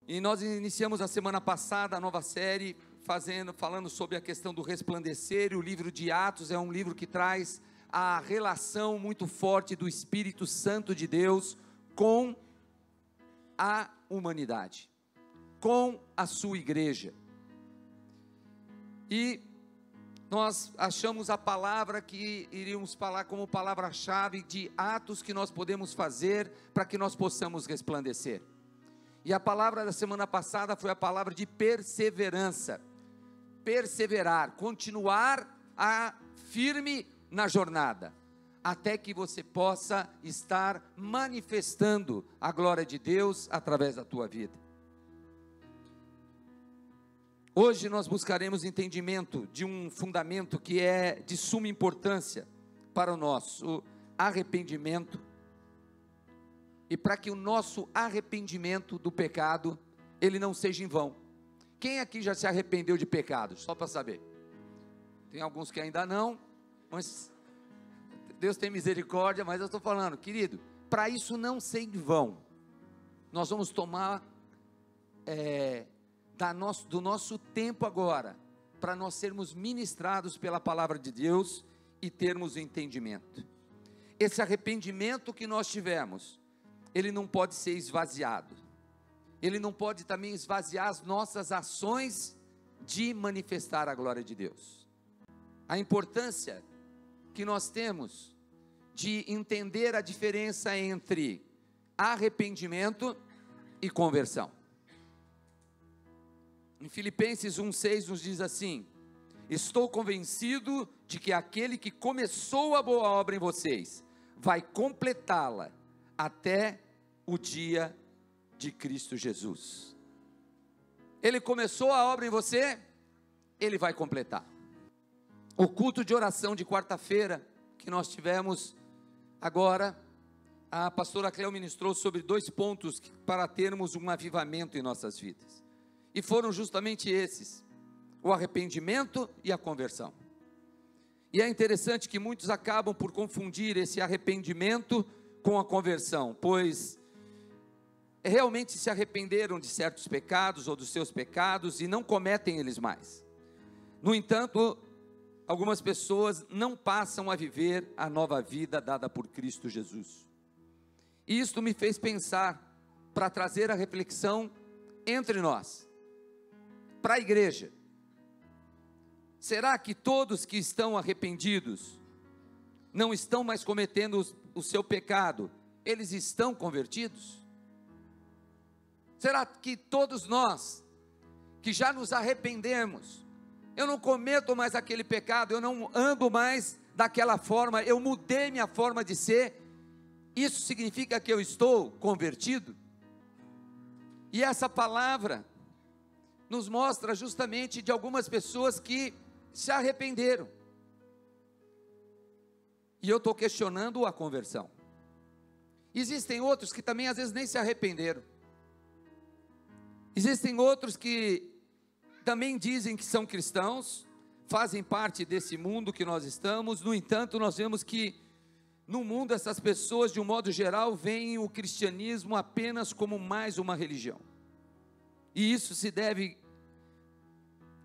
E nós iniciamos a semana passada a nova série, falando sobre a questão do resplandecer, e o livro de Atos é um livro que traz a relação muito forte do Espírito Santo de Deus com a humanidade, com a sua igreja. E nós achamos a palavra que iríamos falar como palavra-chave de atos que nós podemos fazer para que nós possamos resplandecer. E a palavra da semana passada foi a palavra de perseverança. Perseverar, continuar firme na jornada, até que você possa estar manifestando a glória de Deus através da tua vida. Hoje nós buscaremos entendimento de um fundamento que é de suma importância para o nosso arrependimento, e para que o nosso arrependimento do pecado, ele não seja em vão. Quem aqui já se arrependeu de pecados? Só para saber. Tem alguns que ainda não, mas Deus tem misericórdia. Mas eu estou falando, querido, para isso não ser em vão, nós vamos tomar do nosso tempo agora, para nós sermos ministrados pela palavra de Deus e termos o entendimento. Esse arrependimento que nós tivemos, ele não pode ser esvaziado, ele não pode também esvaziar as nossas ações de manifestar a glória de Deus. A importância que nós temos de entender a diferença entre arrependimento e conversão. Em Filipenses 1,6 nos diz assim: estou convencido de que aquele que começou a boa obra em vocês, vai completá-la até o dia de Cristo Jesus. Ele começou a obra em você, ele vai completar. O culto de oração de quarta-feira, que nós tivemos agora, a pastora Cleo ministrou sobre 2 pontos para termos um avivamento em nossas vidas, e foram justamente esses: o arrependimento e a conversão. E é interessante que muitos acabam por confundir esse arrependimento com a conversão, pois realmente se arrependeram de certos pecados ou dos seus pecados e não cometem eles mais. No entanto, algumas pessoas não passam a viver a nova vida dada por Cristo Jesus. E isto me fez pensar, para trazer a reflexão entre nós, para a igreja. Será que todos que estão arrependidos, não estão mais cometendo o seu pecado, eles estão convertidos? Será que todos nós, que já nos arrependemos, eu não cometo mais aquele pecado, eu não ando mais daquela forma, eu mudei minha forma de ser, isso significa que eu estou convertido? E essa palavra nos mostra justamente de algumas pessoas que se arrependeram, e eu estou questionando a conversão. Existem outros que também às vezes nem se arrependeram. Existem outros que também dizem que são cristãos, fazem parte desse mundo que nós estamos. No entanto, nós vemos que no mundo essas pessoas, de um modo geral, veem o cristianismo apenas como mais uma religião. E isso se deve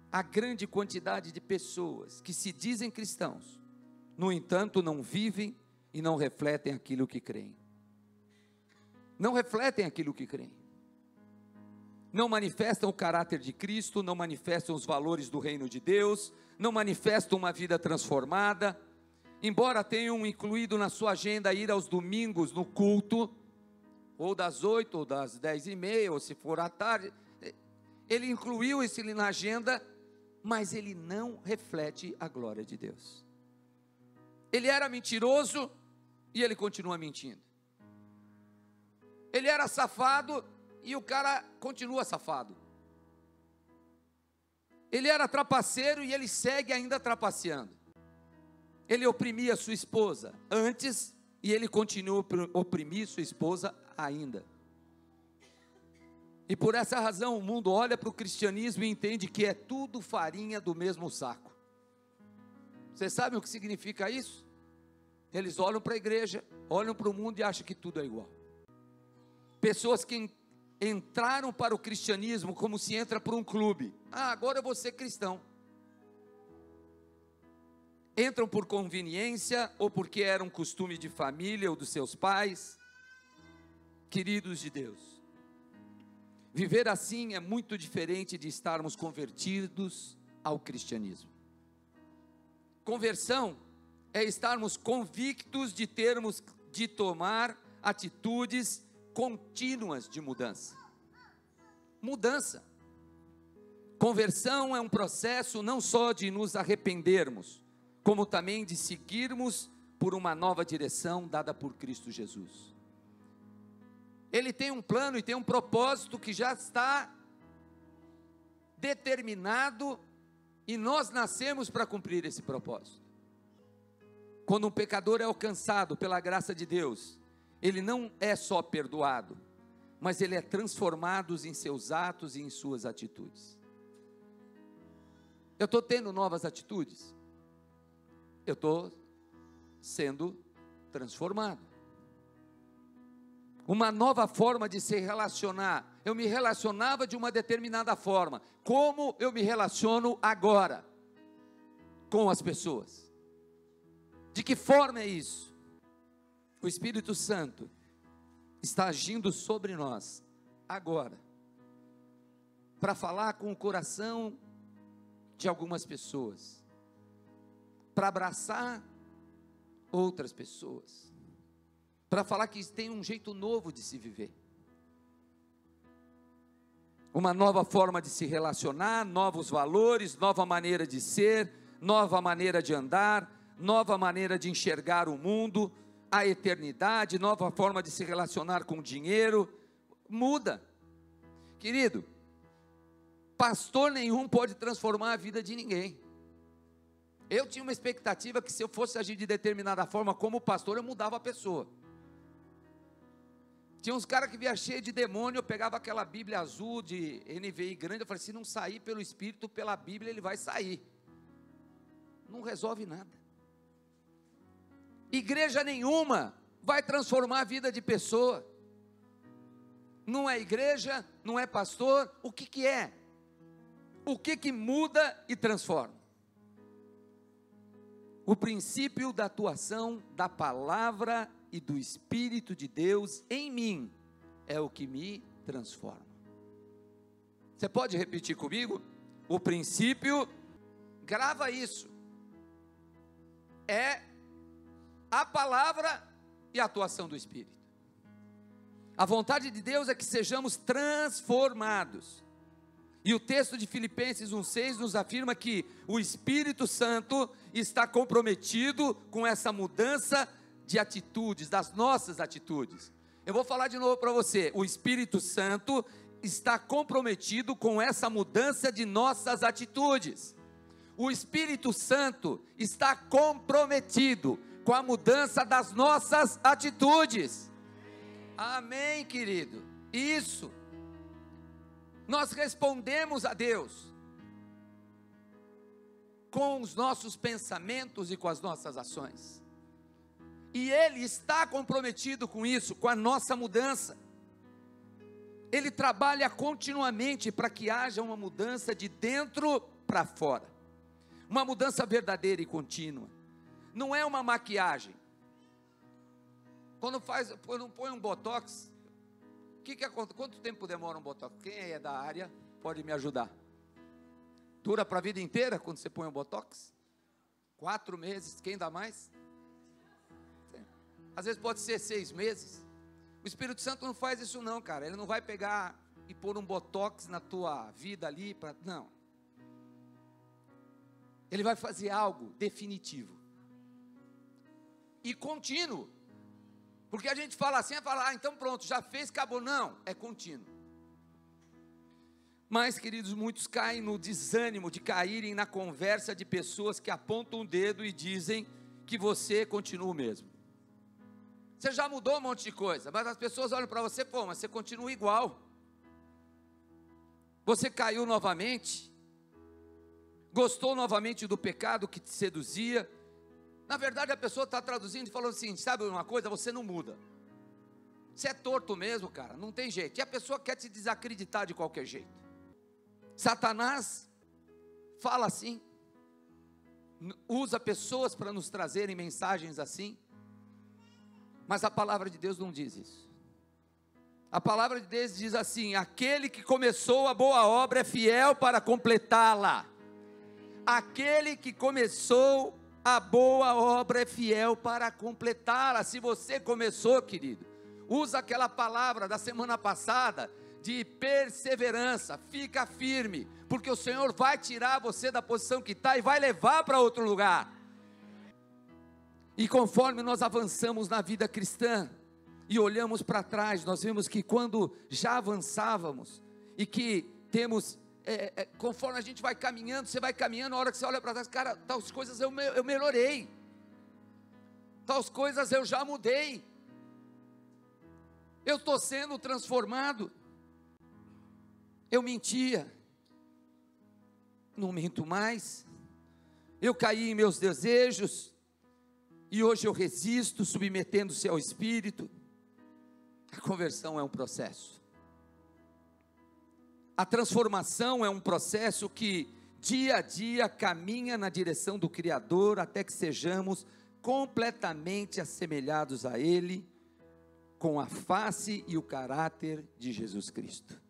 à grande quantidade de pessoas que se dizem cristãos, no entanto não vivem e não refletem aquilo que creem. Não refletem aquilo que creem. Não manifestam o caráter de Cristo, não manifestam os valores do reino de Deus, não manifestam uma vida transformada, embora tenham incluído na sua agenda ir aos domingos no culto, ou das 8, ou das 10h30, ou se for à tarde, ele incluiu isso na agenda, mas ele não reflete a glória de Deus. Ele era mentiroso, e ele continua mentindo. Ele era safado, e o cara continua safado. Ele era trapaceiro e ele segue ainda trapaceando. Ele oprimia sua esposa antes e ele continua a oprimir sua esposa ainda. E por essa razão o mundo olha para o cristianismo e entende que é tudo farinha do mesmo saco. Vocês sabem o que significa isso? Eles olham para a igreja, olham para o mundo e acham que tudo é igual. Pessoas que entraram para o cristianismo como se entra para um clube. Agora eu vou ser cristão. Entram por conveniência ou porque era um costume de família ou dos seus pais. Queridos de Deus, viver assim é muito diferente de estarmos convertidos ao cristianismo. Conversão é estarmos convictos de tomar atitudes contínuas de mudança. Mudança. Conversão é um processo não só de nos arrependermos, como também de seguirmos por uma nova direção dada por Cristo Jesus. Ele tem um plano e tem um propósito que já está determinado e nós nascemos para cumprir esse propósito. Quando um pecador é alcançado pela graça de Deus, ele não é só perdoado, mas ele é transformado em seus atos e em suas atitudes. Eu estou tendo novas atitudes, eu estou sendo transformado. Uma nova forma de se relacionar. Eu me relacionava de uma determinada forma. Como eu me relaciono agora com as pessoas? De que forma é isso? O Espírito Santo está agindo sobre nós agora, para falar com o coração de algumas pessoas, para abraçar outras pessoas, para falar que tem um jeito novo de se viver, uma nova forma de se relacionar, novos valores, nova maneira de ser, nova maneira de andar, nova maneira de enxergar o mundo, a eternidade, nova forma de se relacionar com o dinheiro. Muda, querido. Pastor nenhum pode transformar a vida de ninguém. Eu tinha uma expectativa que se eu fosse agir de determinada forma como pastor, eu mudava a pessoa. Tinha uns caras que vinham cheios de demônio, eu pegava aquela Bíblia azul de NVI grande, eu falei, se não sair pelo Espírito, pela Bíblia, ele vai sair. Não resolve nada. Igreja nenhuma vai transformar a vida de pessoa. Não é igreja, não é pastor, o que que é? O que que muda e transforma? O princípio da atuação da palavra e do Espírito de Deus em mim é o que me transforma. Você pode repetir comigo? O princípio, grava isso, é a palavra e a atuação do Espírito. A vontade de Deus é que sejamos transformados. E o texto de Filipenses 1,6 nos afirma que o Espírito Santo está comprometido com essa mudança de atitudes, das nossas atitudes. Eu vou falar de novo para você, o Espírito Santo está comprometido com essa mudança de nossas atitudes. O Espírito Santo está comprometido com a mudança das nossas atitudes. Amém, querido? Isso. Nós respondemos a Deus com os nossos pensamentos e com as nossas ações. E Ele está comprometido com isso, com a nossa mudança. Ele trabalha continuamente para que haja uma mudança de dentro para fora. Uma mudança verdadeira e contínua. Não é uma maquiagem. Quando põe um botox, quanto tempo demora um botox? Quem é da área pode me ajudar? Dura para a vida inteira quando você põe um botox? 4 meses, quem dá mais? Às vezes pode ser 6 meses. O Espírito Santo não faz isso não, cara. Ele não vai pegar e pôr um botox na tua vida ali, não. Ele vai fazer algo definitivo e contínuo. Porque a gente fala assim, então pronto, já fez, acabou. Não, é contínuo. Mas, queridos, muitos caem no desânimo de caírem na conversa de pessoas que apontam o dedo e dizem que você continua o mesmo. Você já mudou um monte de coisa, mas as pessoas olham para você, mas você continua igual. Você caiu novamente, gostou novamente do pecado que te seduzia. Na verdade a pessoa está traduzindo e falando assim, sabe uma coisa, você não muda. Você é torto mesmo, cara, não tem jeito. E a pessoa quer te desacreditar de qualquer jeito. Satanás fala assim, usa pessoas para nos trazerem mensagens assim, mas a palavra de Deus não diz isso. A palavra de Deus diz assim: aquele que começou a boa obra é fiel para completá-la. Aquele que começou a boa obra é fiel para completá-la. Se você começou, querido, usa aquela palavra da semana passada, de perseverança, fica firme, porque o Senhor vai tirar você da posição que está e vai levar para outro lugar. E conforme nós avançamos na vida cristã, e olhamos para trás, nós vemos que quando já avançávamos, e que temos, conforme a gente vai caminhando, você vai caminhando, a hora que você olha para trás, cara, tais coisas eu melhorei, tais coisas eu já mudei, eu estou sendo transformado. Eu mentia, não minto mais, eu caí em meus desejos, e hoje eu resisto, submetendo-se ao Espírito. A conversão é um processo, a transformação é um processo que dia a dia caminha na direção do Criador, até que sejamos completamente assemelhados a Ele, com a face e o caráter de Jesus Cristo.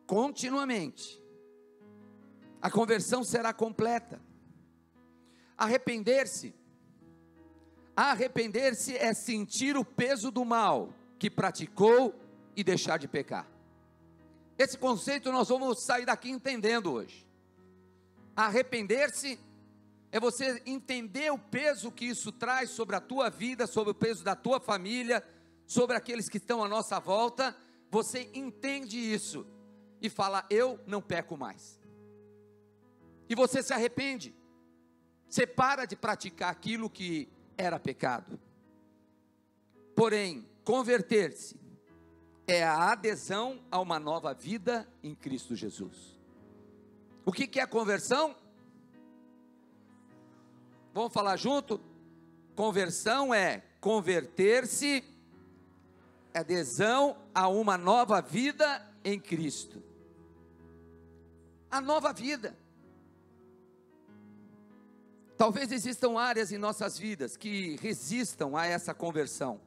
Continuamente, a conversão será completa. Arrepender-se é sentir o peso do mal que praticou e deixar de pecar. Esse conceito nós vamos sair daqui entendendo hoje. Arrepender-se é você entender o peso que isso traz sobre a tua vida, sobre o peso da tua família, sobre aqueles que estão à nossa volta. Você entende isso e fala: eu não peco mais. E você se arrepende, você para de praticar aquilo que era pecado. Porém, converter-se é a adesão a uma nova vida em Cristo Jesus. O que é a conversão? Vamos falar junto? Conversão é converter-se, adesão a uma nova vida em Cristo. A nova vida. Talvez existam áreas em nossas vidas que resistam a essa conversão,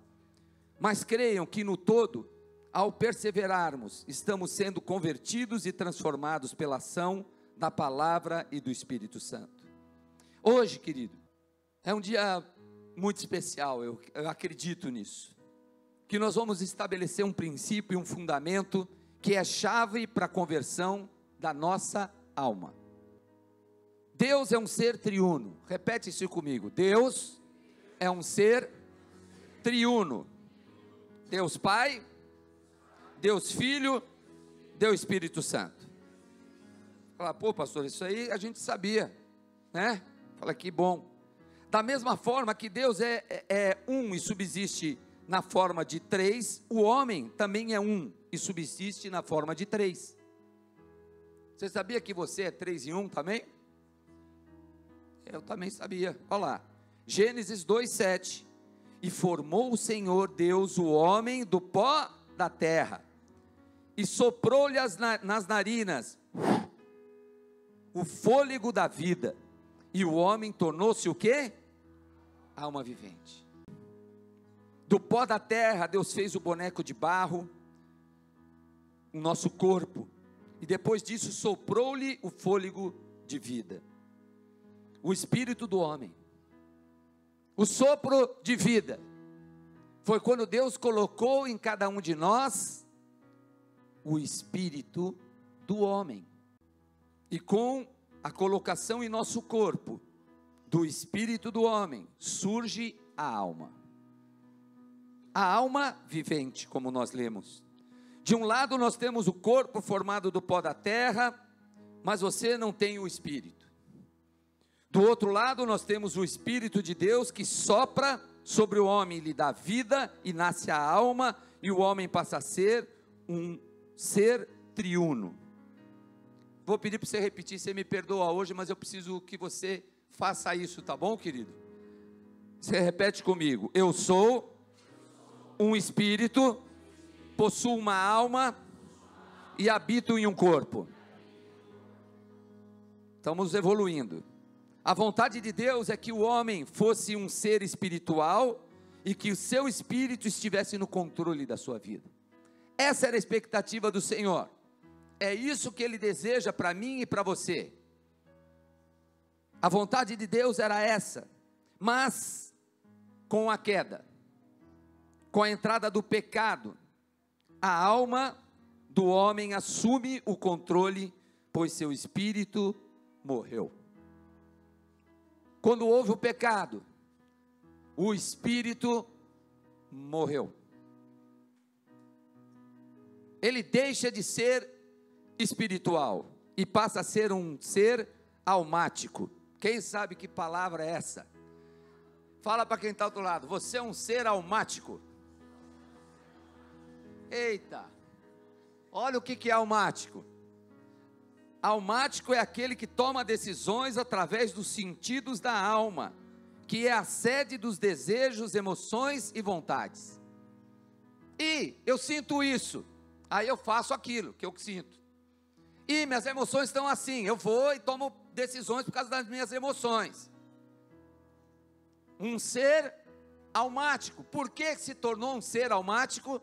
mas creiam que no todo, ao perseverarmos, estamos sendo convertidos e transformados pela ação da palavra e do Espírito Santo. Hoje, querido, é um dia muito especial, eu acredito nisso, que nós vamos estabelecer um princípio e um fundamento que é chave para a conversão da nossa alma. Deus é um ser triuno, repete isso comigo: Deus é um ser triuno. Deus Pai, Deus Filho, Deus Espírito Santo. Fala: pô pastor, isso aí a gente sabia, né? Fala: que bom. Da mesma forma que Deus é um e subsiste na forma de três, o homem também é um e subsiste na forma de três. Você sabia que você é 3 em 1 também? Eu também sabia. Olha lá, Gênesis 2:7. E formou o Senhor Deus o homem do pó da terra, e soprou-lhe nas narinas o fôlego da vida, e o homem tornou-se o quê? Alma vivente. Do pó da terra Deus fez o boneco de barro, o nosso corpo, e depois disso soprou-lhe o fôlego de vida, o espírito do homem. O sopro de vida foi quando Deus colocou em cada um de nós o espírito do homem. E com a colocação em nosso corpo do espírito do homem, surge a alma. A alma vivente, como nós lemos. De um lado nós temos o corpo formado do pó da terra, mas você não tem o espírito. Do outro lado nós temos o Espírito de Deus que sopra sobre o homem, lhe dá vida e nasce a alma, e o homem passa a ser um ser triuno. Vou pedir para você repetir, você me perdoa hoje, mas eu preciso que você faça isso, tá bom, querido? Você repete comigo: eu sou um espírito possuo uma alma e habito em um corpo. Estamos evoluindo. A vontade de Deus é que o homem fosse um ser espiritual e que o seu espírito estivesse no controle da sua vida. Essa era a expectativa do Senhor. É isso que Ele deseja para mim e para você. A vontade de Deus era essa, mas com a queda, com a entrada do pecado, a alma do homem assume o controle, pois seu espírito morreu. Quando houve o pecado, o espírito morreu. Ele deixa de ser espiritual e passa a ser um ser almático. Quem sabe que palavra é essa? Fala para quem está ao outro lado, você é um ser almático. Eita, olha o que é almático. Almático é aquele que toma decisões através dos sentidos da alma, que é a sede dos desejos, emoções e vontades. E eu sinto isso, aí eu faço aquilo que eu sinto. E minhas emoções estão assim, eu vou e tomo decisões por causa das minhas emoções. Um ser almático. Por que se tornou um ser almático?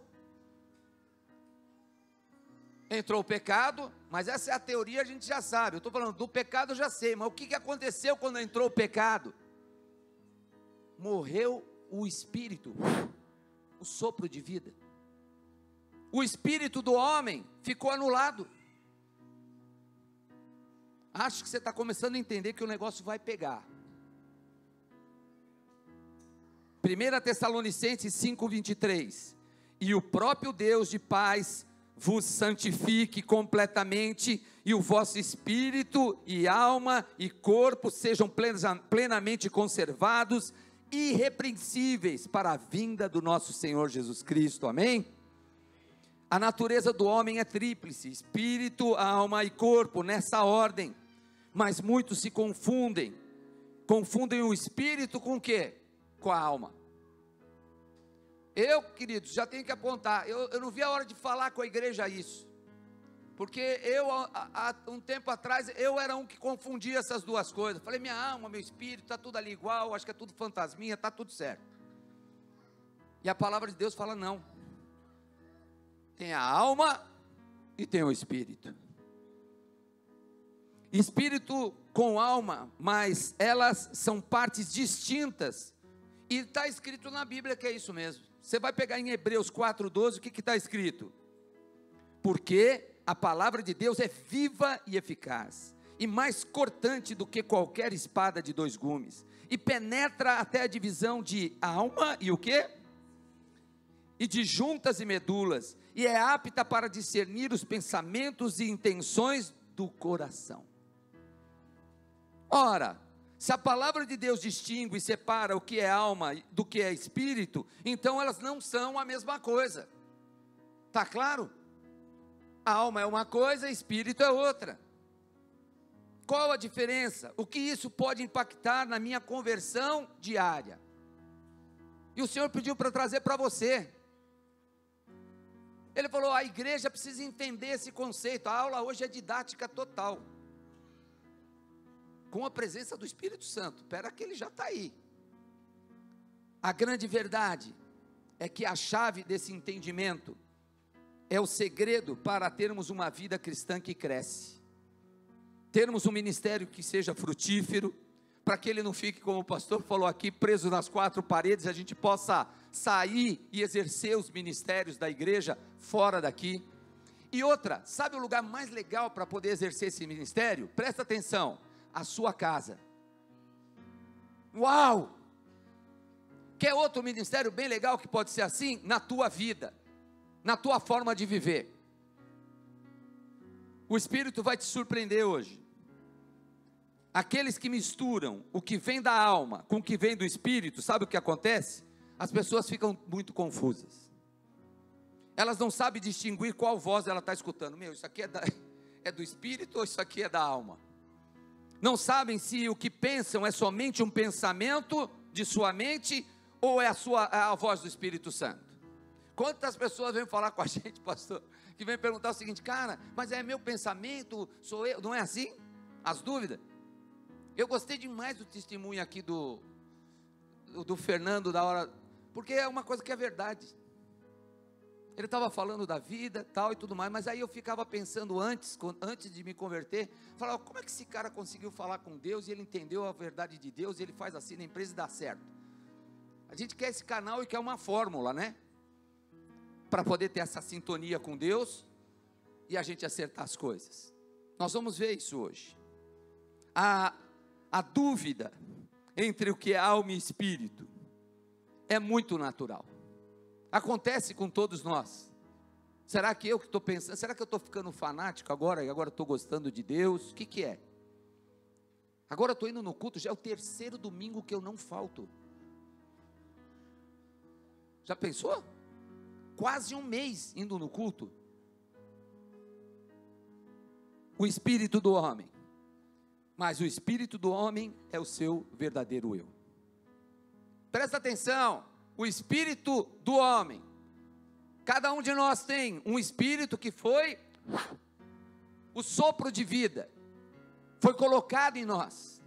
Entrou o pecado, mas essa é a teoria, a gente já sabe. Eu estou falando do pecado, eu já sei, mas o que aconteceu quando entrou o pecado? Morreu o espírito, o sopro de vida. O espírito do homem ficou anulado. Acho que você está começando a entender que o negócio vai pegar. 1 Tessalonicenses 5:23, e o próprio Deus de paz vos santifique completamente, e o vosso espírito e alma e corpo sejam plenamente conservados, irrepreensíveis para a vinda do nosso Senhor Jesus Cristo, amém? A natureza do homem é tríplice, espírito, alma e corpo, nessa ordem, mas muitos se confundem o espírito com o quê? Com a alma. Eu, queridos, já tenho que apontar, eu não vi a hora de falar com a igreja isso, porque eu, há um tempo atrás, eu era um que confundia essas duas coisas. Falei, minha alma, meu espírito, está tudo ali igual, acho que é tudo fantasminha, está tudo certo. E a palavra de Deus fala não, tem a alma e tem o espírito. Espírito com alma, mas elas são partes distintas, e está escrito na Bíblia que é isso mesmo. Você vai pegar em Hebreus 4:12, o que está escrito? Porque a palavra de Deus é viva e eficaz, e mais cortante do que qualquer espada de dois gumes, e penetra até a divisão de alma e o quê? E de juntas e medulas, e é apta para discernir os pensamentos e intenções do coração. Ora, se a palavra de Deus distingue e separa o que é alma do que é espírito, então elas não são a mesma coisa. Está claro? A alma é uma coisa, espírito é outra. Qual a diferença? O que isso pode impactar na minha conversão diária? E o Senhor pediu para trazer para você. Ele falou, a igreja precisa entender esse conceito. A aula hoje é didática total, com a presença do Espírito Santo. Espera que ele já está aí. A grande verdade é que a chave desse entendimento é o segredo para termos uma vida cristã que cresce, termos um ministério que seja frutífero, para que ele não fique, como o pastor falou aqui, preso nas quatro paredes, a gente possa sair e exercer os ministérios da igreja fora daqui. E outra, sabe o lugar mais legal para poder exercer esse ministério? Presta atenção, a sua casa. Uau! Quer outro ministério bem legal que pode ser assim? Na tua vida, na tua forma de viver. O Espírito vai te surpreender hoje. Aqueles que misturam o que vem da alma com o que vem do Espírito, sabe o que acontece? As pessoas ficam muito confusas. Elas não sabem distinguir qual voz ela está escutando. Meu, isso aqui é do Espírito ou isso aqui é da alma? Não sabem se o que pensam é somente um pensamento de sua mente ou é a voz do Espírito Santo. Quantas pessoas vêm falar com a gente, pastor, que vem perguntar o seguinte: cara, mas é meu pensamento, sou eu, não é assim? As dúvidas. Eu gostei demais do testemunho aqui do Fernando, da hora, porque é uma coisa que é verdade. Ele estava falando da vida, tal e tudo mais, mas aí eu ficava pensando antes de me converter, falava, como é que esse cara conseguiu falar com Deus, e ele entendeu a verdade de Deus, e ele faz assim na empresa e dá certo. A gente quer esse canal e quer uma fórmula, né? Para poder ter essa sintonia com Deus, e a gente acertar as coisas. Nós vamos ver isso hoje. A dúvida entre o que é alma e espírito é muito natural. Acontece com todos nós. Será que eu que estou pensando, será que eu estou ficando fanático agora, e agora estou gostando de Deus? O que é? Agora eu estou indo no culto, já é o 3º domingo que eu não falto. Já pensou? Quase um mês indo no culto. O espírito do homem. Mas o espírito do homem é o seu verdadeiro eu. Presta atenção, o espírito do homem. Cada um de nós tem um espírito que foi o sopro de vida. Foi colocado em nós.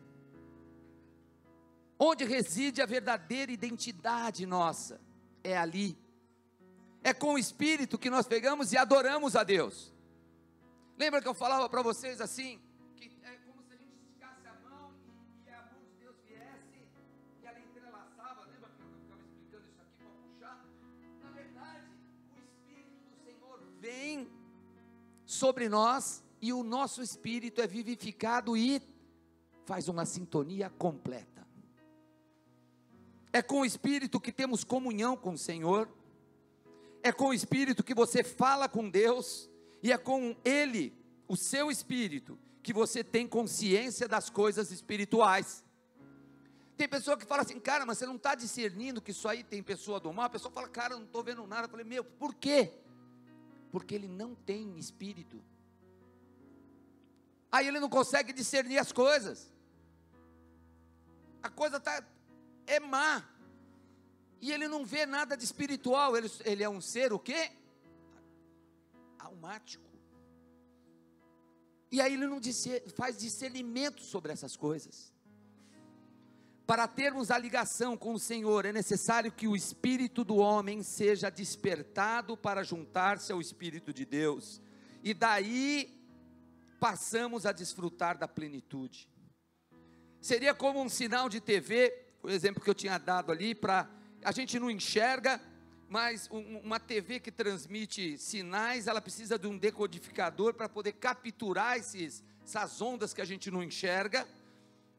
Onde reside a verdadeira identidade nossa? É ali. É com o espírito que nós pegamos e adoramos a Deus. Lembra que eu falava para vocês assim, que é como se a gente esticasse a mão e a mão de Deus viesse e ela entrelaçava. Lembra que eu ficava explicando isso aqui para puxar? Na verdade, o Espírito do Senhor vem sobre nós e o nosso espírito é vivificado e faz uma sintonia completa. É com o Espírito que temos comunhão com o Senhor. É com o Espírito que você fala com Deus, e é com Ele, o seu Espírito, que você tem consciência das coisas espirituais. Tem pessoa que fala assim, cara, mas você não está discernindo que isso aí tem pessoa do mal? A pessoa fala, cara, eu não estou vendo nada. Eu falei, meu, por quê? Porque ele não tem Espírito. Aí ele não consegue discernir as coisas. A coisa é má. E ele não vê nada de espiritual, ele é um ser o quê? Almático. E aí ele não faz discernimento sobre essas coisas. Para termos a ligação com o Senhor, é necessário que o espírito do homem seja despertado para juntar-se ao Espírito de Deus. E daí passamos a desfrutar da plenitude. Seria como um sinal de TV, o exemplo que eu tinha dado ali, a gente não enxerga, mas uma TV que transmite sinais, ela precisa de um decodificador para poder capturar essas ondas que a gente não enxerga,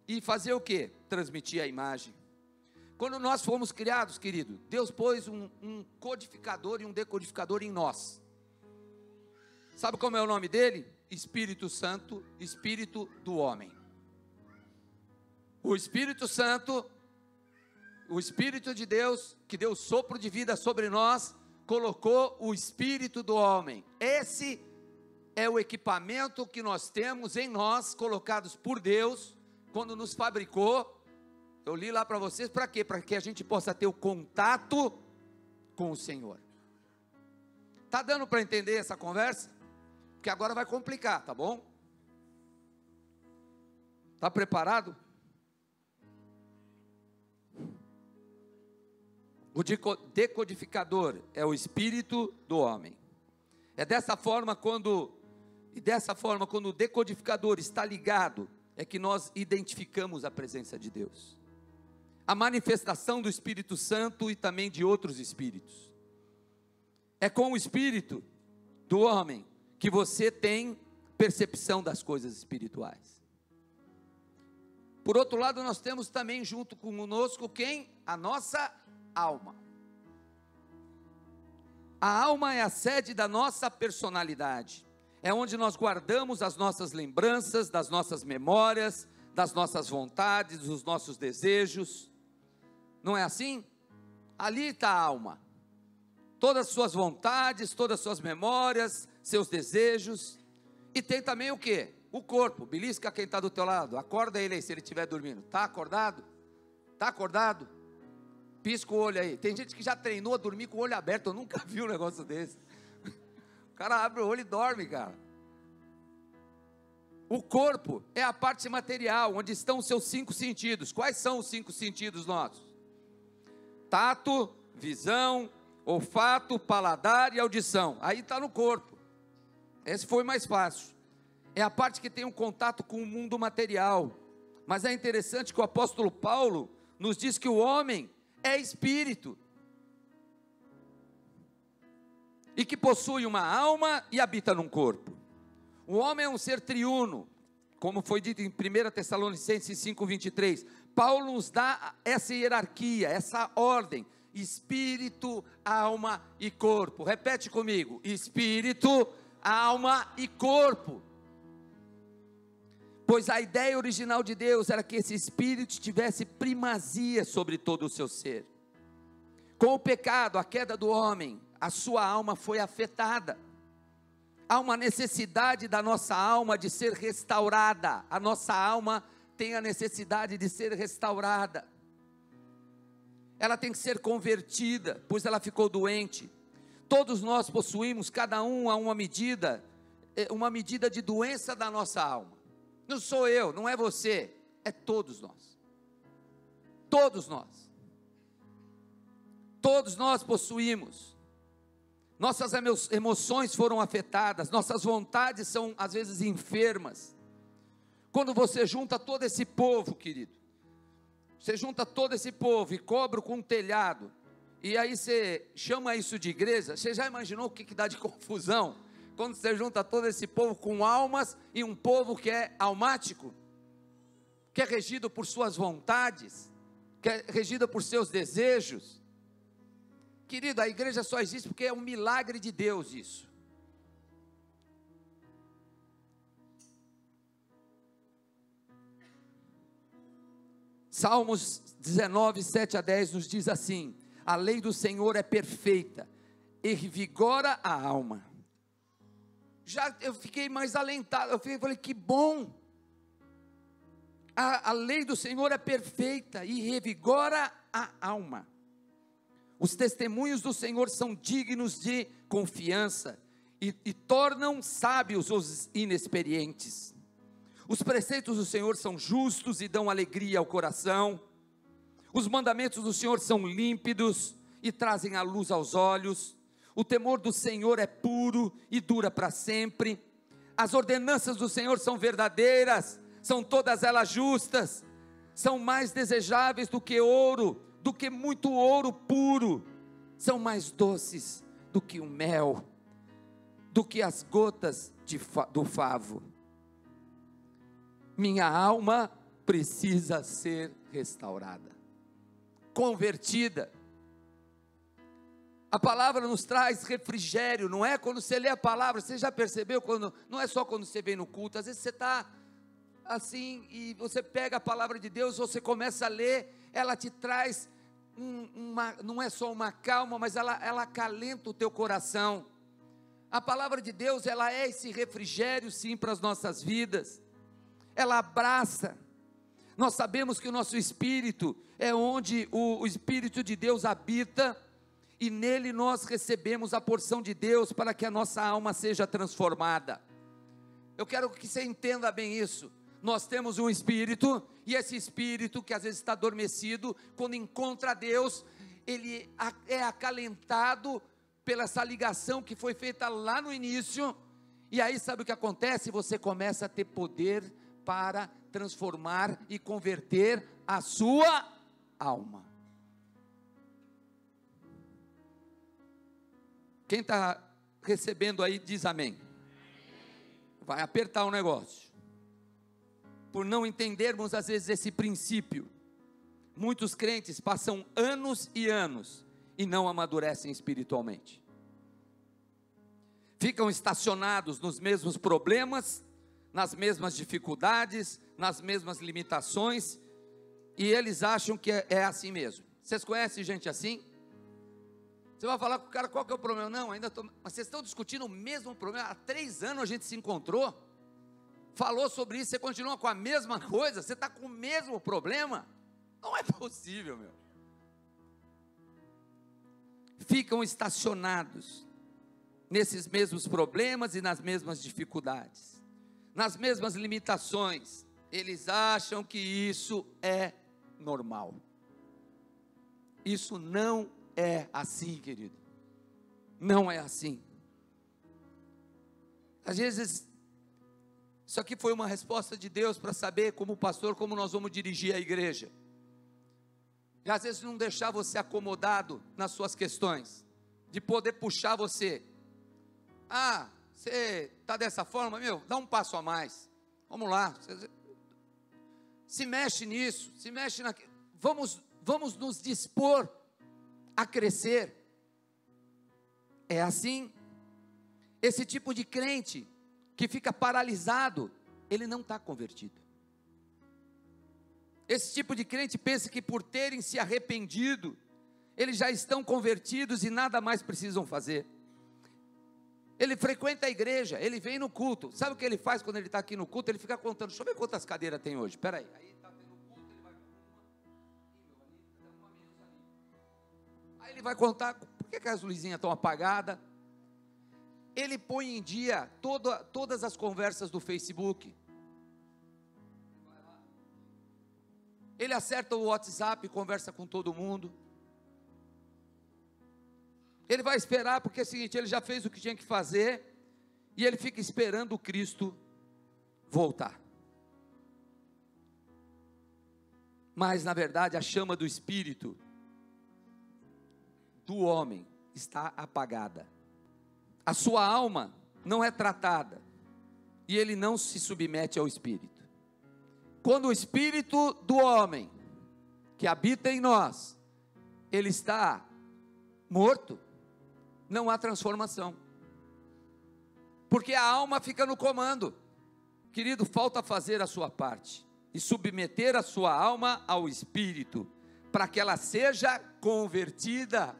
e fazer o quê? Transmitir a imagem. Quando nós fomos criados, querido, Deus pôs um codificador e um decodificador em nós. Sabe como é o nome dele? Espírito Santo, Espírito do homem. O Espírito Santo, o Espírito de Deus, que deu sopro de vida sobre nós, colocou o Espírito do homem. Esse é o equipamento que nós temos em nós, colocados por Deus, quando nos fabricou. Eu li lá para vocês, para quê? Para que a gente possa ter o contato com o Senhor. Está dando para entender essa conversa? Porque agora vai complicar, tá bom? Está preparado? O decodificador é o espírito do homem. Dessa forma, quando o decodificador está ligado, é que nós identificamos a presença de Deus. A manifestação do Espírito Santo e também de outros espíritos. É com o espírito do homem que você tem percepção das coisas espirituais. Por outro lado, nós temos também junto conosco quem? A nossa alma. A alma é a sede da nossa personalidade. É onde nós guardamos as nossas lembranças, das nossas memórias, das nossas vontades, dos nossos desejos. Não é assim? Ali está a alma. Todas as suas vontades, todas as suas memórias, seus desejos. E tem também o quê? O corpo. Belisca quem está do teu lado. Acorda ele aí se ele estiver dormindo. Está acordado? Está acordado? Pisca o olho aí. Tem gente que já treinou a dormir com o olho aberto. Eu nunca vi um negócio desse. O cara abre o olho e dorme, cara. O corpo é a parte material, onde estão os seus 5 sentidos. Quais são os 5 sentidos nossos? Tato, visão, olfato, paladar e audição. Aí está no corpo. Esse foi mais fácil. É a parte que tem um contato com o mundo material. Mas é interessante que o apóstolo Paulo nos diz que o homem é espírito, e que possui uma alma e habita num corpo. O homem é um ser triuno, como foi dito em 1 Tessalonicenses 5:23. Paulo nos dá essa hierarquia, essa ordem: espírito, alma e corpo. Repete comigo: espírito, alma e corpo. Pois a ideia original de Deus era que esse espírito tivesse primazia sobre todo o seu ser. Com o pecado, a queda do homem, a sua alma foi afetada. Há uma necessidade da nossa alma de ser restaurada. A nossa alma tem a necessidade de ser restaurada. Ela tem que ser convertida, pois ela ficou doente. Todos nós possuímos, cada um a uma medida de doença da nossa alma. Não sou eu, não é você, é todos nós. Todos nós. Todos nós possuímos. Nossas emoções foram afetadas, nossas vontades são às vezes enfermas. Quando você junta todo esse povo, querido, você junta todo esse povo e cobre com um telhado, e aí você chama isso de igreja, você já imaginou o que dá de confusão? Quando você junta todo esse povo com almas e um povo que é almático, que é regido por suas vontades, que é regido por seus desejos. Querido, a igreja só existe porque é um milagre de Deus isso. Salmos 19, 7-10 nos diz assim: a lei do Senhor é perfeita e revigora a alma. Já eu fiquei mais alentado, eu falei, que bom, a lei do Senhor é perfeita e revigora a alma. Os testemunhos do Senhor são dignos de confiança e tornam sábios os inexperientes. Os preceitos do Senhor são justos e dão alegria ao coração. Os mandamentos do Senhor são límpidos e trazem a luz aos olhos. O temor do Senhor é puro e dura para sempre. As ordenanças do Senhor são verdadeiras, são todas elas justas, são mais desejáveis do que ouro, do que muito ouro puro, são mais doces do que o mel, do que as gotas do favo. Minha alma precisa ser restaurada, convertida. A palavra nos traz refrigério, não é? Quando você lê a palavra, você já percebeu, não é só quando você vem no culto, às vezes você está assim, e você pega a palavra de Deus, você começa a ler, ela te traz, não é só uma calma, mas ela acalenta o teu coração. A palavra de Deus, ela é esse refrigério sim para as nossas vidas, ela abraça. Nós sabemos que o nosso espírito é onde o Espírito de Deus habita, e nele nós recebemos a porção de Deus para que a nossa alma seja transformada. Eu quero que você entenda bem isso. Nós temos um espírito, e esse espírito que às vezes está adormecido, quando encontra Deus, ele é acalentado pela essa ligação que foi feita lá no início, e aí sabe o que acontece? Você começa a ter poder para transformar e converter a sua alma. Quem está recebendo aí, diz amém. Vai apertar o negócio. Por não entendermos às vezes esse princípio, muitos crentes passam anos e anos e não amadurecem espiritualmente. Ficam estacionados nos mesmos problemas, nas mesmas dificuldades, nas mesmas limitações, e eles acham que é assim mesmo. Vocês conhecem gente assim? Você vai falar com o cara, qual que é o problema? Não, ainda estou, mas vocês estão discutindo o mesmo problema, há 3 anos a gente se encontrou, falou sobre isso, você continua com a mesma coisa, você está com o mesmo problema? Não é possível, meu. ficam estacionados nesses mesmos problemas e nas mesmas dificuldades, nas mesmas limitações. Eles acham que isso é normal. Isso não é assim, querido. Não é assim. Às vezes, isso aqui foi uma resposta de Deus para saber, como pastor, como nós vamos dirigir a igreja. E às vezes não deixar você acomodado nas suas questões, de poder puxar você. Ah, você está dessa forma, dá um passo a mais. Vamos lá. Se mexe nisso, se mexe naquilo. Vamos nos dispor a crescer. É assim. Esse tipo de crente que fica paralisado, ele não está convertido. Esse tipo de crente pensa que por terem se arrependido, eles já estão convertidos e nada mais precisam fazer. Ele frequenta a igreja, ele vem no culto. Sabe o que ele faz quando ele está aqui no culto? Ele fica contando, deixa eu ver quantas cadeiras tem hoje, espera aí. Aí está tendo culto, ele vai com aí ele vai contar, por que as luzinhas estão apagadas? Ele põe em dia todas as conversas do Facebook. Ele acerta o WhatsApp e conversa com todo mundo. Ele vai esperar, porque é o seguinte, ele já fez o que tinha que fazer, e ele fica esperando o Cristo voltar. Mas, na verdade, a chama do Espírito do homem está apagada. A sua alma não é tratada, e ele não se submete ao Espírito. Quando o Espírito do homem, que habita em nós, ele está morto, não há transformação, porque a alma fica no comando. Querido, falta fazer a sua parte, e submeter a sua alma ao Espírito, para que ela seja convertida.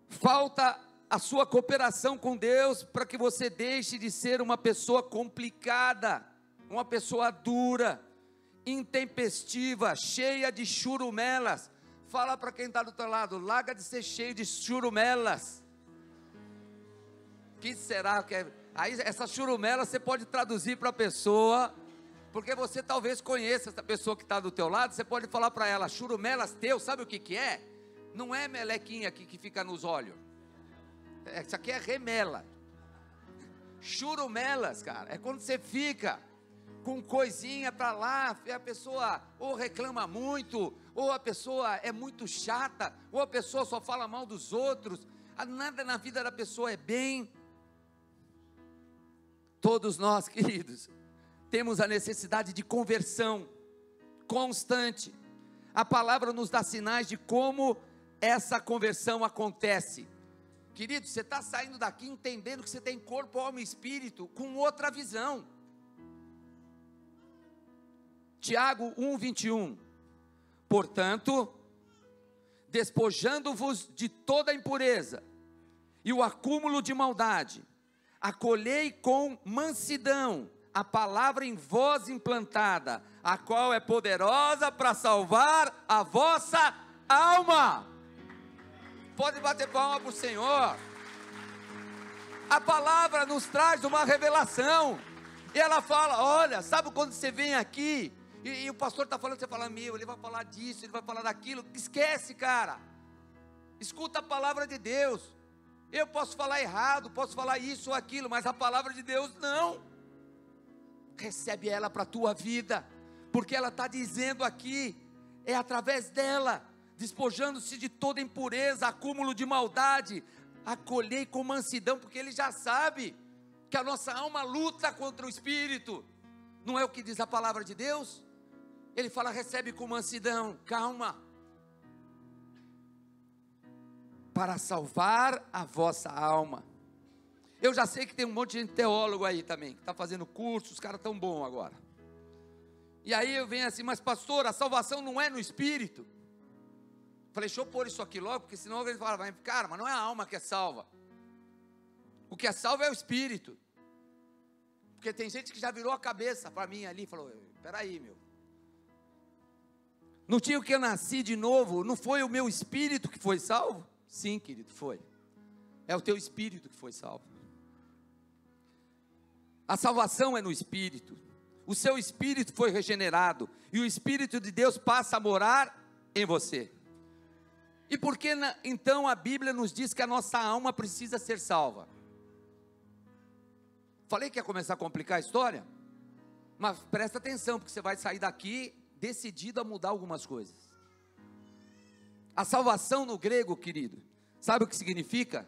Falta a sua cooperação com Deus, para que você deixe de ser uma pessoa complicada, uma pessoa dura, intempestiva, cheia de churumelas. Fala para quem está do teu lado, larga de ser cheio de churumelas. Que será que é? Aí essa churumela você pode traduzir para a pessoa, porque você talvez conheça essa pessoa que está do teu lado. Você pode falar para ela, churumelas teu, sabe o que é? Não é melequinha aqui que fica nos olhos. Isso aqui é remela. Churumelas, cara, é quando você fica com coisinha para lá, a pessoa ou reclama muito, ou a pessoa é muito chata, ou a pessoa só fala mal dos outros, nada na vida da pessoa é bem. Todos nós, queridos, temos a necessidade de conversão constante. A palavra nos dá sinais de como essa conversão acontece. Querido, você está saindo daqui entendendo que você tem corpo, alma e espírito, com outra visão. Tiago 1:21, portanto, despojando-vos de toda impureza e o acúmulo de maldade, acolhei com mansidão a palavra em vós implantada, a qual é poderosa para salvar a vossa alma. Pode bater palma para o Senhor. A palavra nos traz uma revelação, e ela fala, olha, sabe quando você vem aqui, e o pastor está falando, você fala, ele vai falar disso, ele vai falar daquilo, esquece, cara, escuta a palavra de Deus. Eu posso falar errado, posso falar isso ou aquilo, mas a palavra de Deus não. Recebe ela para a tua vida, porque ela está dizendo aqui, é através dela, despojando-se de toda impureza, acúmulo de maldade, acolhei com mansidão, porque ele já sabe que a nossa alma luta contra o espírito. Não é o que diz a palavra de Deus? Ele fala, recebe com mansidão, calma, para salvar a vossa alma. Eu já sei que tem um monte de teólogo aí também, que está fazendo curso, os caras estão bons agora. E aí eu venho assim, mas pastor, a salvação não é no espírito? Falei, deixa eu pôr isso aqui logo, porque senão ele fala, cara, mas não é a alma que é salva. O que é salvo é o espírito. Porque tem gente que já virou a cabeça para mim ali, falou, peraí, meu. No dia que eu nasci de novo, não foi o meu espírito que foi salvo? Sim, querido, foi. É o teu espírito que foi salvo. A salvação é no espírito. O seu espírito foi regenerado e o Espírito de Deus passa a morar em você. E por que então a Bíblia nos diz que a nossa alma precisa ser salva? Falei que ia começar a complicar a história? Mas presta atenção, porque você vai sair daqui decidido a mudar algumas coisas. A salvação no grego, querido, sabe o que significa?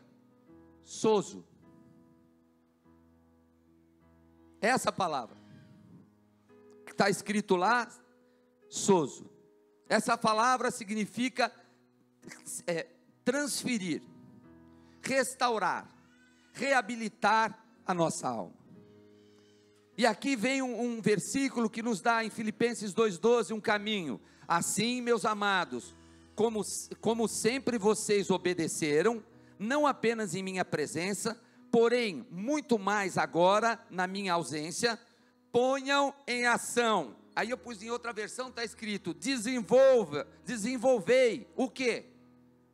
Sozo. Essa palavra que está escrito lá, sozo. Essa palavra significa transferir, restaurar, reabilitar a nossa alma. E aqui vem um versículo que nos dá em Filipenses 2,12 um caminho. Assim, meus amados, como sempre vocês obedeceram, não apenas em minha presença, porém, muito mais agora, na minha ausência, ponham em ação. Aí eu pus em outra versão, está escrito, desenvolvei o quê?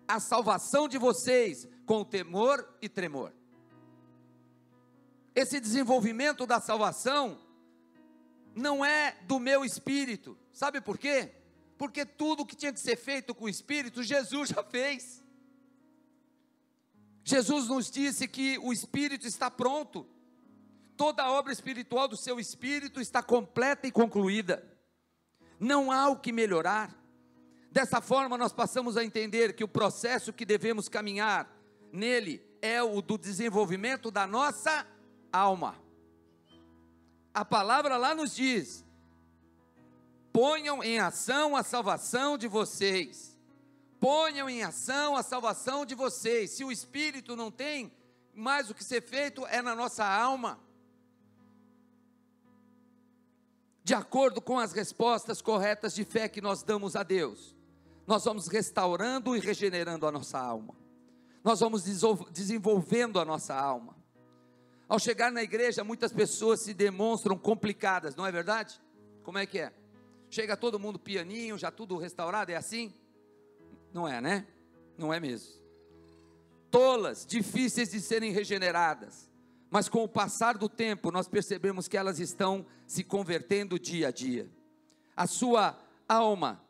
A salvação de vocês, com temor e tremor. Esse desenvolvimento da salvação, não é do meu espírito, sabe por quê? Porque tudo que tinha que ser feito com o espírito, Jesus já fez. Jesus nos disse que o espírito está pronto, toda a obra espiritual do seu espírito está completa e concluída, não há o que melhorar. Dessa forma nós passamos a entender que o processo que devemos caminhar nele, é o do desenvolvimento da nossa alma. A palavra lá nos diz, ponham em ação a salvação de vocês, ponham em ação a salvação de vocês. Se o espírito não tem mais o que ser feito, é na nossa alma. De acordo com as respostas corretas de fé que nós damos a Deus, nós vamos restaurando e regenerando a nossa alma, nós vamos desenvolvendo a nossa alma. Ao chegar na igreja, muitas pessoas se demonstram complicadas, não é verdade? Como é que é? Chega todo mundo pianinho, já tudo restaurado, é assim? Não é, né? Não é mesmo. Tolas, difíceis de serem regeneradas, mas com o passar do tempo, nós percebemos que elas estão se convertendo dia a dia. A sua alma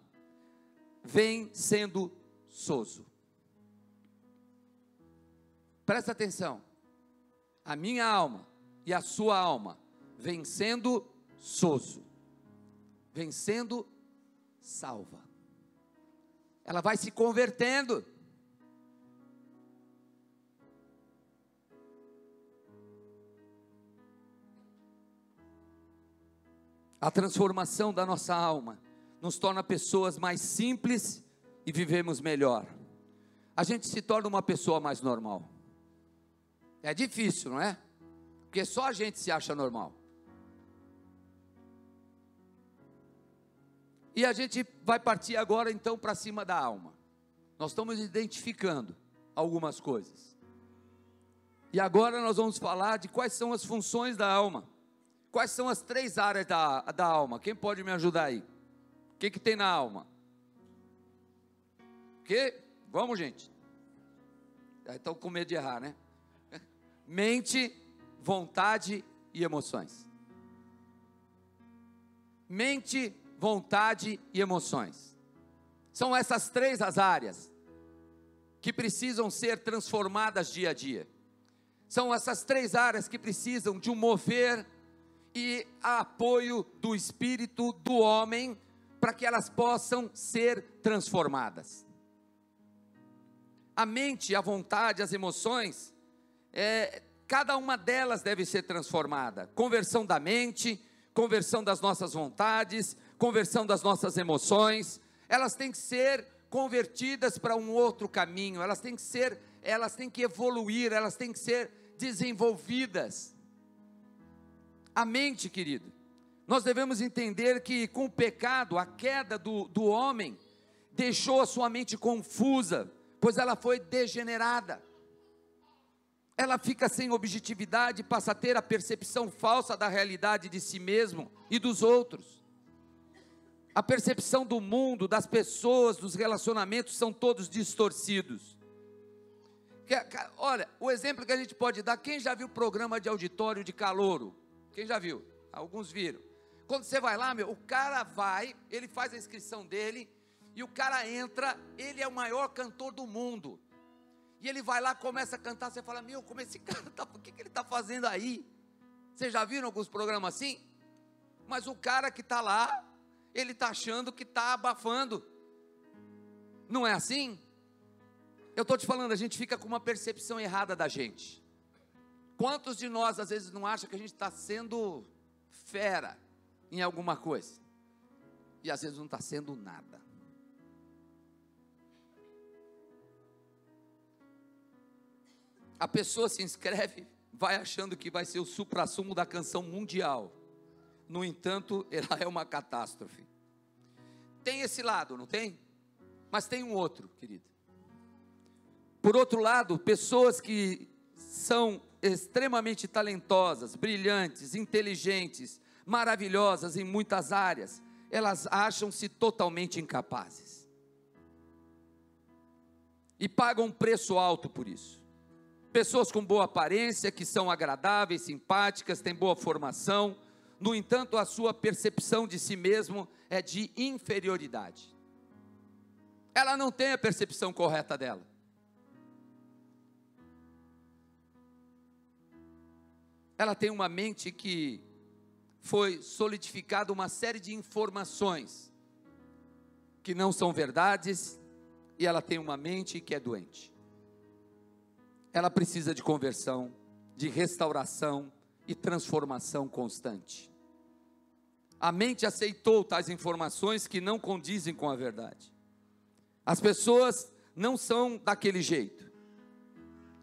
vem sendo sozo. Presta atenção. A minha alma e a sua alma vem sendo sozo, vem sendo salva. Ela vai se convertendo. A transformação da nossa alma nos torna pessoas mais simples e vivemos melhor. A gente se torna uma pessoa mais normal. É difícil, não é? Porque só a gente se acha normal. E a gente vai partir agora então para cima da alma. Nós estamos identificando algumas coisas. E agora nós vamos falar de quais são as funções da alma. Quais são as 3 áreas da alma? Quem pode me ajudar aí? O que tem na alma? O que? Vamos, gente. Estão com medo de errar, né? Mente, vontade e emoções. Mente, vontade e emoções. São essas 3 as áreas que precisam ser transformadas dia a dia. São essas 3 áreas que precisam de um mover e apoio do espírito do homem para que elas possam ser transformadas. A mente, a vontade, as emoções, cada uma delas deve ser transformada. Conversão da mente, conversão das nossas vontades, conversão das nossas emoções, elas têm que ser convertidas para um outro caminho, elas têm que evoluir, elas têm que ser desenvolvidas. A mente, querido, nós devemos entender que com o pecado, a queda do homem, deixou a sua mente confusa, pois ela foi degenerada. Ela fica sem objetividade, passa a ter a percepção falsa da realidade de si mesmo e dos outros. A percepção do mundo, das pessoas, dos relacionamentos são todos distorcidos. Olha, o exemplo que a gente pode dar, quem já viu programa de auditório de calouro? Quem já viu? Alguns viram. Quando você vai lá, o cara vai, ele faz a inscrição dele, e o cara entra, ele é o maior cantor do mundo. E ele vai lá, começa a cantar, você fala, como esse cara está, o que ele está fazendo aí? Vocês já viram alguns programas assim? Mas o cara que está lá, ele está achando que está abafando. Não é assim? Eu estou te falando, a gente fica com uma percepção errada da gente. Quantos de nós às vezes não acham que a gente está sendo fera em alguma coisa? E às vezes não está sendo nada. A pessoa se inscreve, vai achando que vai ser o suprassumo da canção mundial. No entanto, ela é uma catástrofe. Tem esse lado, não tem? Mas tem um outro, querido. Por outro lado, pessoas que são extremamente talentosas, brilhantes, inteligentes, maravilhosas em muitas áreas, elas acham-se totalmente incapazes. E pagam um preço alto por isso. Pessoas com boa aparência, que são agradáveis, simpáticas, têm boa formação, no entanto, a sua percepção de si mesmo é de inferioridade. Ela não tem a percepção correta dela. Ela tem uma mente que foi solidificada uma série de informações que não são verdades, e ela tem uma mente que é doente. Ela precisa de conversão, de restauração e transformação constante. A mente aceitou tais informações que não condizem com a verdade. As pessoas não são daquele jeito.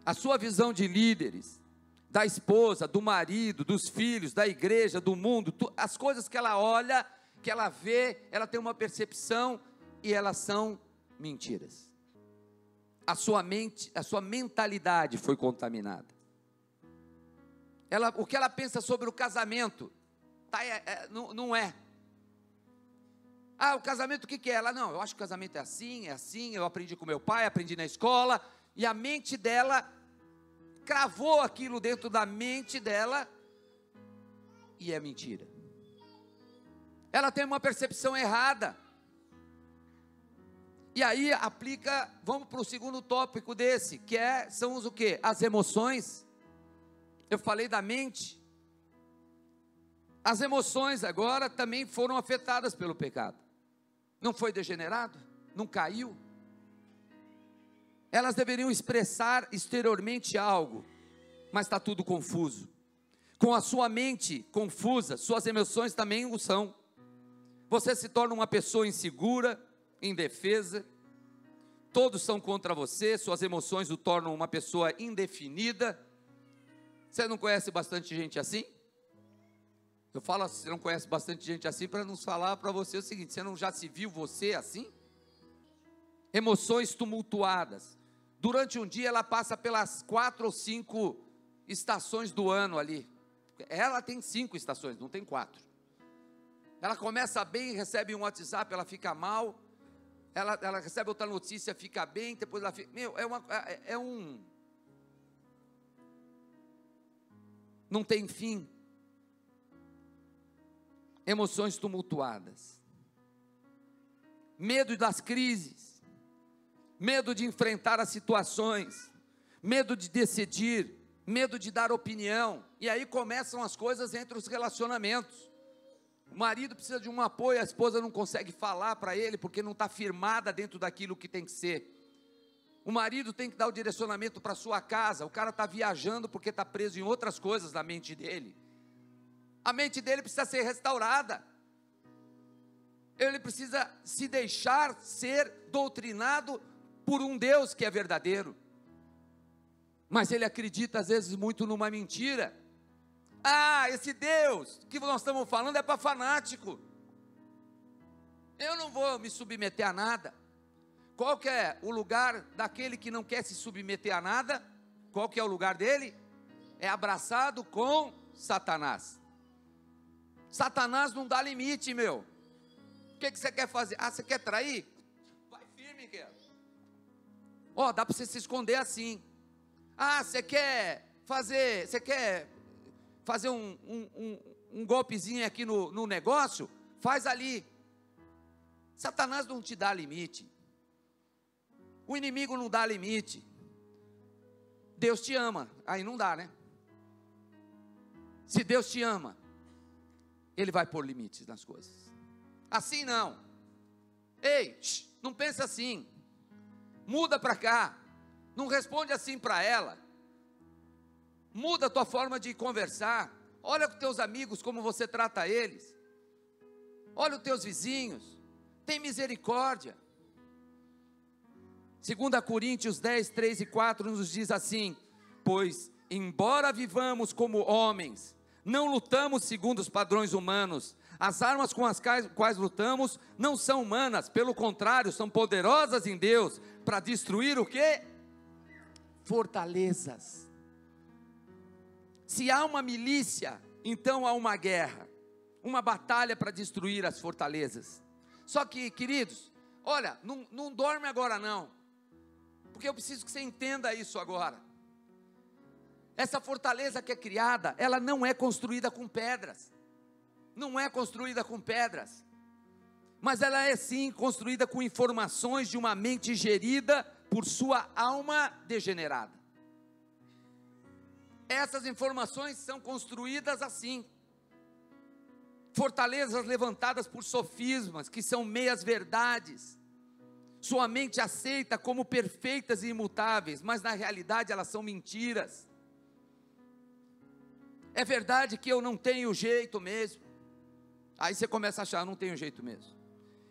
A sua visão de líderes, da esposa, do marido, dos filhos, da igreja, do mundo, as coisas que ela olha, que ela vê, ela tem uma percepção e elas são mentiras. A sua mente, a sua mentalidade foi contaminada. O que ela pensa sobre o casamento, não é. O casamento o que é? Ela, não, eu acho que o casamento é assim, eu aprendi com meu pai, aprendi na escola, e a mente dela cravou aquilo dentro da mente dela, e é mentira. Ela tem uma percepção errada. E aí aplica, vamos para o segundo tópico desse, que são o quê? As emoções. Eu falei da mente. As emoções agora também foram afetadas pelo pecado. Não foi degenerado? Não caiu? Elas deveriam expressar exteriormente algo, mas está tudo confuso. Com a sua mente confusa, suas emoções também o são. Você se torna uma pessoa insegura, indefesa, todos são contra você, suas emoções o tornam uma pessoa indefinida. Você não conhece bastante gente assim? Eu falo, você não conhece bastante gente assim, para nos falar para você o seguinte: você não já se viu você assim? Emoções tumultuadas. Durante um dia ela passa pelas 4 ou 5 estações do ano ali. Ela tem 5 estações, não tem 4. Ela começa bem, recebe um WhatsApp, ela fica mal. Ela recebe outra notícia, fica bem, depois ela fica... Não tem fim. Emoções tumultuadas. Medo das crises. Medo de enfrentar as situações. Medo de decidir. Medo de dar opinião. E aí começam as coisas entre os relacionamentos. O marido precisa de um apoio, a esposa não consegue falar para ele, porque não está firmada dentro daquilo que tem que ser. O marido tem que dar o direcionamento para a sua casa, o cara está viajando porque está preso em outras coisas na mente dele. A mente dele precisa ser restaurada. Ele precisa se deixar ser doutrinado por um Deus que é verdadeiro. Mas ele acredita às vezes muito numa mentira. Esse Deus que nós estamos falando é para fanático. Eu não vou me submeter a nada. Qual que é o lugar daquele que não quer se submeter a nada? Qual que é o lugar dele? É abraçado com Satanás. Satanás não dá limite, meu. que você quer fazer? Ah, você quer trair? Vai firme, querido. Ó, dá para você se esconder assim. Ah, você quer fazer um golpezinho aqui no negócio? Faz ali. Satanás não te dá limite. O inimigo não dá limite. Deus te ama. Aí não dá, né? Se Deus te ama, Ele vai pôr limites nas coisas. Assim não. Ei, não pensa assim. Muda para cá. Não responde assim para ela. Muda a tua forma de conversar. Olha com teus amigos como você trata eles. Olha os teus vizinhos. Tem misericórdia. 2 Coríntios 10, 3 e 4 nos diz assim: pois, embora vivamos como homens, não lutamos segundo os padrões humanos. As armas com as quais lutamos não são humanas, pelo contrário, são poderosas em Deus, para destruir o quê? Fortalezas. Se há uma milícia, então há uma guerra, uma batalha para destruir as fortalezas. Só que, queridos, olha, não dorme agora não, porque eu preciso que você entenda isso agora. Essa fortaleza que é criada, ela não é construída com pedras, não é construída com pedras, mas ela é sim construída com informações de uma mente gerida por sua alma degenerada. Essas informações são construídas assim, fortalezas levantadas por sofismas, que são meias verdades. Sua mente aceita como perfeitas e imutáveis, mas na realidade elas são mentiras. É verdade que eu não tenho jeito mesmo. Aí você começa a achar, não tenho jeito mesmo.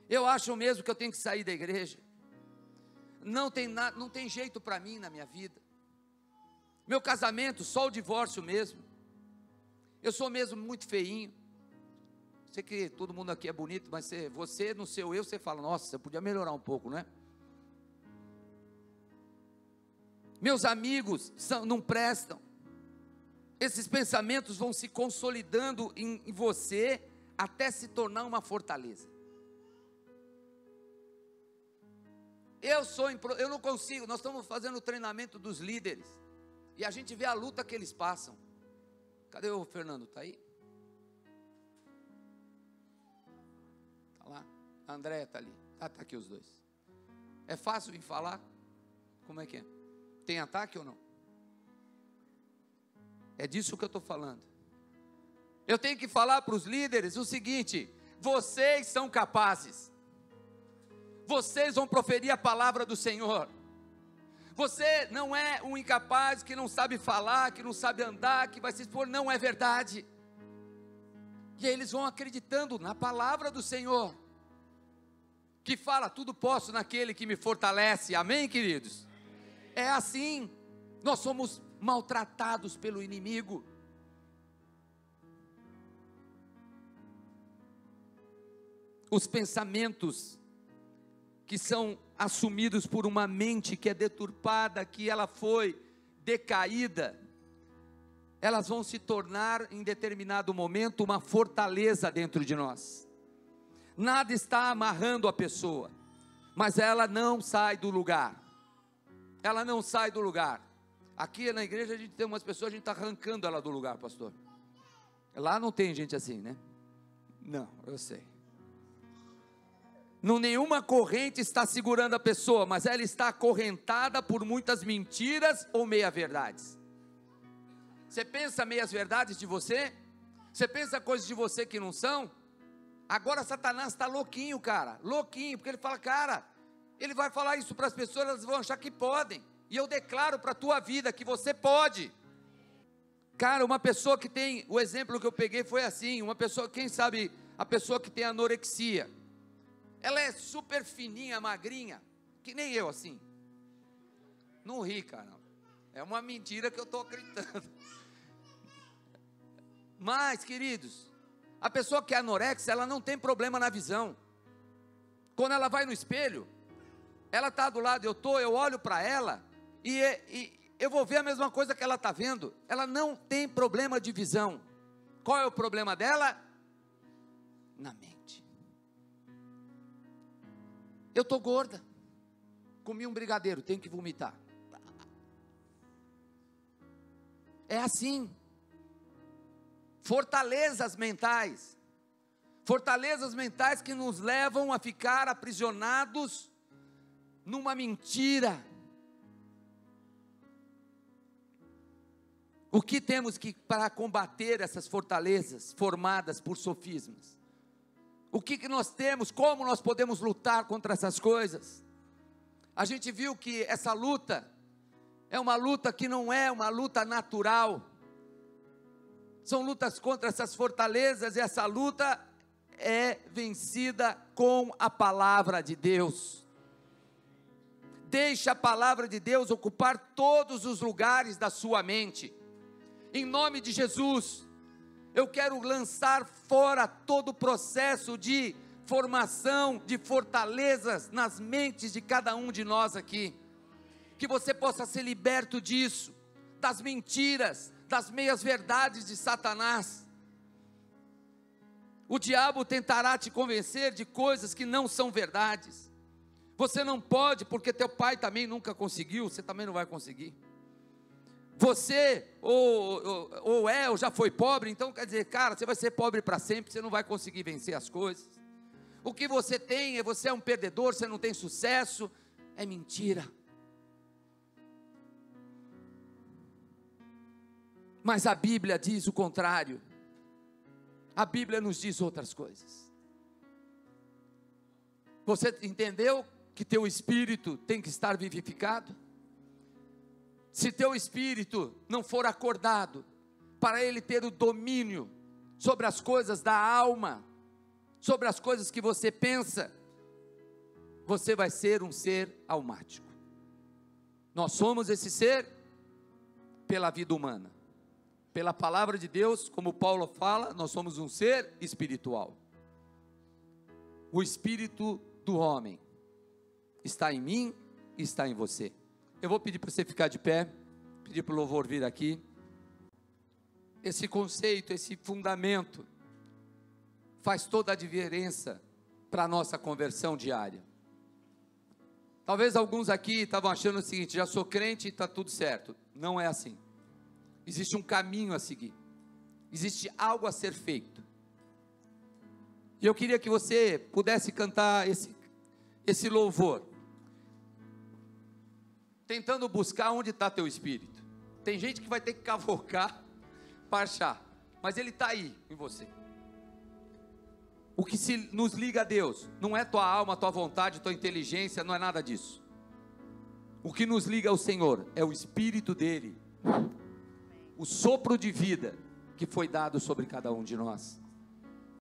Eu acho mesmo que eu tenho que sair da igreja. Não tem jeito para mim na minha vida. Meu casamento, só o divórcio mesmo. Eu sou mesmo muito feinho. Sei que todo mundo aqui é bonito, mas você no seu eu, você fala, nossa, você podia melhorar um pouco, né? Meus amigos não prestam. Esses pensamentos vão se consolidando em você, até se tornar uma fortaleza. Eu não consigo, nós estamos fazendo o treinamento dos líderes, e a gente vê a luta que eles passam. Cadê o Fernando? Está aí? Está lá? A Andréia está ali. Está aqui os dois. É fácil vir falar? Como é que é? Tem ataque ou não? É disso que eu estou falando. Eu tenho que falar para os líderes o seguinte: vocês são capazes. Vocês vão proferir a palavra do Senhor. Você não é um incapaz que não sabe falar, que não sabe andar, que vai se expor. Não é verdade. E aí eles vão acreditando na palavra do Senhor, que fala, tudo posso naquele que me fortalece. Amém, queridos? É assim. Nós somos maltratados pelo inimigo. Os pensamentos que são assumidos por uma mente que é deturpada, que ela foi decaída, elas vão se tornar em determinado momento uma fortaleza dentro de nós. Nada está amarrando a pessoa, mas ela não sai do lugar. Ela não sai do lugar. Aqui na igreja a gente tem umas pessoas, a gente está arrancando ela do lugar, pastor. Lá não tem gente assim, né? Não, eu sei. Não, nenhuma corrente está segurando a pessoa, mas ela está acorrentada por muitas mentiras ou meia-verdades. Você pensa meias-verdades de você? Você pensa coisas de você que não são? Agora Satanás está louquinho, cara, louquinho, porque ele fala, cara, ele vai falar isso para as pessoas, elas vão achar que podem, e eu declaro para a tua vida que você pode. Cara, uma pessoa que tem, o exemplo que eu peguei foi assim, uma pessoa, quem sabe, a pessoa que tem anorexia, ela é super fininha, magrinha, que nem eu assim. Não ri, cara, é uma mentira que eu estou acreditando. Mas, queridos, a pessoa que é anorexia, ela não tem problema na visão. Quando ela vai no espelho, ela está do lado, eu olho para ela, e eu vou ver a mesma coisa que ela está vendo. Ela não tem problema de visão. Qual é o problema dela? Na mente. Eu estou gorda, comi um brigadeiro, tenho que vomitar. É assim. Fortalezas mentais que nos levam a ficar aprisionados numa mentira. O que temos que para combater essas fortalezas formadas por sofismas? O que nós temos? Como nós podemos lutar contra essas coisas? A gente viu que essa luta é uma luta que não é uma luta natural. São lutas contra essas fortalezas, e essa luta é vencida com a palavra de Deus. Deixa a palavra de Deus ocupar todos os lugares da sua mente. Em nome de Jesus, eu quero lançar fora todo o processo de formação de fortalezas nas mentes de cada um de nós aqui. Que você possa ser liberto disso, das mentiras, das meias verdades de Satanás. O diabo tentará te convencer de coisas que não são verdades. Você não pode, porque teu pai também nunca conseguiu, você também não vai conseguir. Você ou já foi pobre, então quer dizer, cara, você vai ser pobre para sempre, você não vai conseguir vencer as coisas. O que você tem você é um perdedor, você não tem sucesso, é mentira. Mas a Bíblia diz o contrário. A Bíblia nos diz outras coisas. Você entendeu que teu espírito tem que estar vivificado? Se teu espírito não for acordado, para ele ter o domínio sobre as coisas da alma, sobre as coisas que você pensa, você vai ser um ser almático. Nós somos esse ser pela vida humana. Pela palavra de Deus, como Paulo fala, nós somos um ser espiritual. O espírito do homem está em mim e está em você. Eu vou pedir para você ficar de pé, pedir para o louvor vir aqui. Esse conceito, esse fundamento, faz toda a diferença para a nossa conversão diária. Talvez alguns aqui estavam achando o seguinte: já sou crente e está tudo certo. Não é assim. Existe um caminho a seguir, existe algo a ser feito, e eu queria que você pudesse cantar esse louvor, tentando buscar onde está teu espírito. Tem gente que vai ter que cavocar para achar, mas ele está aí em você. O que nos liga a Deus, não é tua alma, tua vontade, tua inteligência, não é nada disso. O que nos liga ao Senhor é o Espírito dele, o sopro de vida que foi dado sobre cada um de nós.